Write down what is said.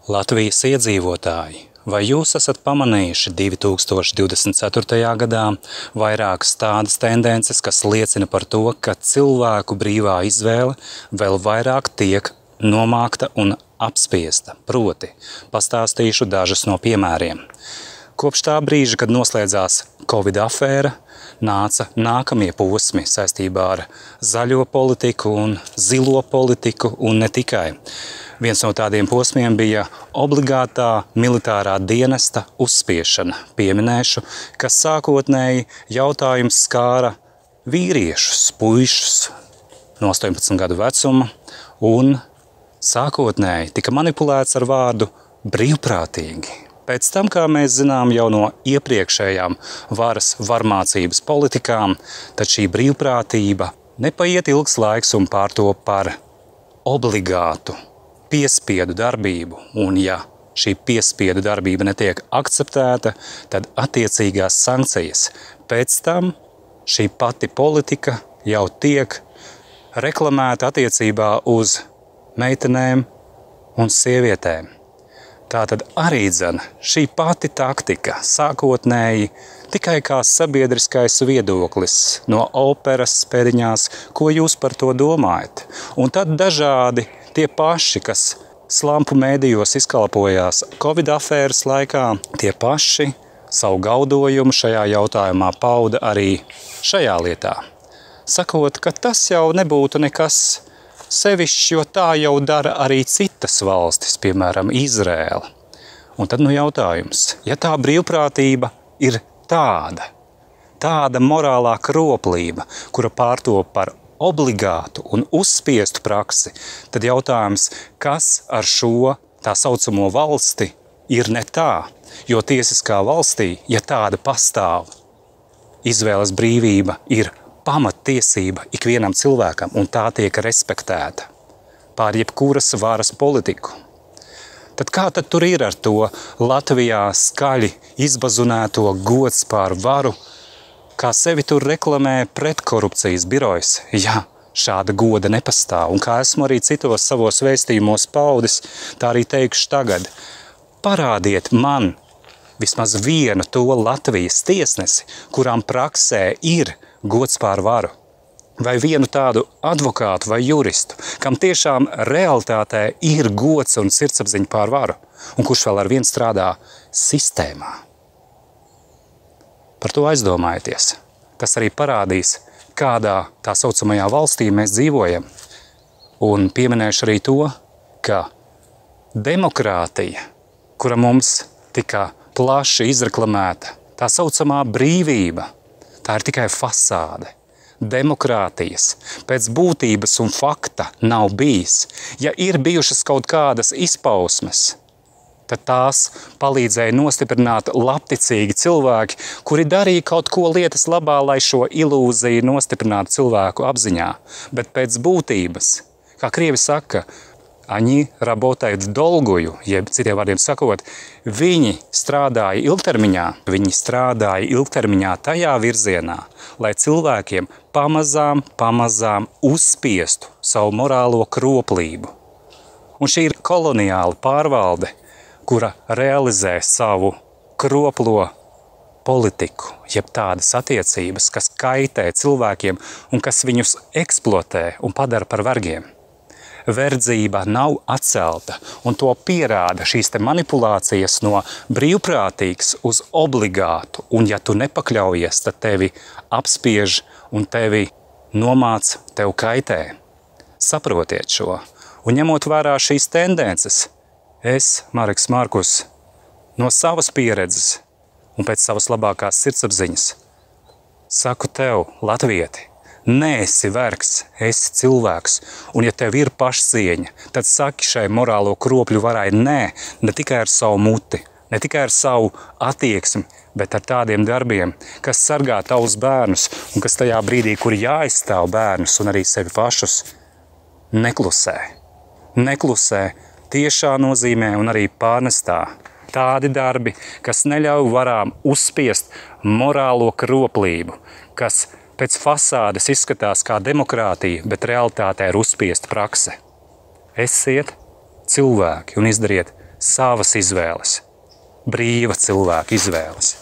Latvijas iedzīvotāji, vai jūs esat pamanījuši 2024. gadā vairākas tādas tendences, kas liecina par to, ka cilvēku brīvā izvēle vēl vairāk tiek nomākta un apspiesta? Proti, pastāstīšu dažus no piemēriem. Kopš tā brīža, kad noslēdzās Covid afēra, nāca nākamie posmi saistībā ar zaļo politiku un zilo politiku un ne tikai. Viens no tādiem posmiem bija obligātā militārā dienesta uzspiešana. Pieminēšu, ka sākotnēji jautājums skāra vīriešus, puišus no 18 gadu vecuma, un sākotnēji tika manipulēts ar vārdu brīvprātīgi. Pēc tam, kā mēs zinām jau no iepriekšējām varas varmācības politikām, tad šī brīvprātība nepaiet ilgs laiks un pārtop par obligātu piespiedu darbību, un ja šī piespiedu darbība netiek akceptēta, tad attiecīgās sankcijas. Pēc tam šī pati politika jau tiek reklamēta attiecībā uz meitenēm un sievietēm. Tātad arī šī pati taktika sākotnēji tikai kā sabiedriskais viedoklis no operas pēdiņās, ko jūs par to domājat. Un tad dažādi tie paši, kas slampu mēdījos izkalpojās Covid afēras laikā, tie paši savu gaudojumu šajā jautājumā pauda arī šajā lietā. Sakot, ka tas jau nebūtu nekas sevišķi, jo tā jau dara arī citas valstis, piemēram, Izrēla. Un tad jautājums, ja tā brīvprātība ir tāda morālā kroplība, kura pārtop par obligātu un uzspiestu praksi, tad jautājums, kas ar šo tā saucamo valsti ir ne tā, jo tiesiskā valstī, ja tāda pastāv, izvēles brīvība ir pamattiesība ikvienam cilvēkam, un tā tiek respektēta pār jebkuras varas politiku. Tad kā tad tur ir ar to Latvijā skaļi izbazunēto gods pār varu, kā sevi tur reklamē pretkorupcijas birojs? Ja šāda goda nepastāv, un kā esmu arī citos savos vēstījumos paudis, tā arī teikšu tagad. Parādiet man vismaz vienu to Latvijas tiesnesi, kurām praksē ir gods pār varu, vai vienu tādu advokātu vai juristu, kam tiešām realitātē ir gods un sirdsapziņa pār varu, un kurš vēl ar vien strādā sistēmā. Par to aizdomājieties. Tas arī parādīs, kādā tā saucamajā valstī mēs dzīvojam. Un pieminēšu arī to, ka demokrātija, kura mums tika plaši izreklamēta, tā saucamā brīvība, tā ir tikai fasāde. Demokrātijas pēc būtības un fakta nav bijis. Ja ir bijušas kaut kādas izpausmes, tad tās palīdzēja nostiprināt labticīgi cilvēki, kuri darīja kaut ko lietas labā, lai šo ilūziju nostiprinātu cilvēku apziņā. Bet pēc būtības, kā krievi saka, они работают вдолгую, jeb citiem vārdiem sakot, viņi strādāja ilgtermiņā tajā virzienā, lai cilvēkiem pamazām uzspiestu savu morālo kroplību. Un šī ir koloniāla pārvalde, kura realizē savu kroplo politiku, jeb tādas attiecības, kas kaitē cilvēkiem un kas viņus eksploatē un padara par vergiem. Verdzība nav atcelta, un to pierāda šīs te manipulācijas no brīvprātīgs uz obligātu, un ja tu nepakļaujies, tad tevi apspiež un tevi nomāc, tev kaitē. Saprotiet šo, un ņemot vērā šīs tendences, es, Mareks Markus, no savas pieredzes un pēc savas labākās sirdsapziņas, saku tev, latvieti, neesi vergs, esi cilvēks, un ja tev ir pašcieņa, tad saki šai morālo kropļu varai ne tikai ar savu muti, ne tikai ar savu attieksmi, bet ar tādiem darbiem, kas sargā tavus bērnus, un kas tajā brīdī, kur jāaizstāv bērnus un arī sevi pašus, neklusē. Neklusē tiešā nozīmē un arī pārnestā. Tādi darbi, kas neļauj varām uzspiest morālo kroplību, kas pēc fasādes izskatās kā demokrātija, bet realitātē ir uzspiesta prakse. Esiet cilvēki un izdariet savas izvēles, brīva cilvēka izvēles.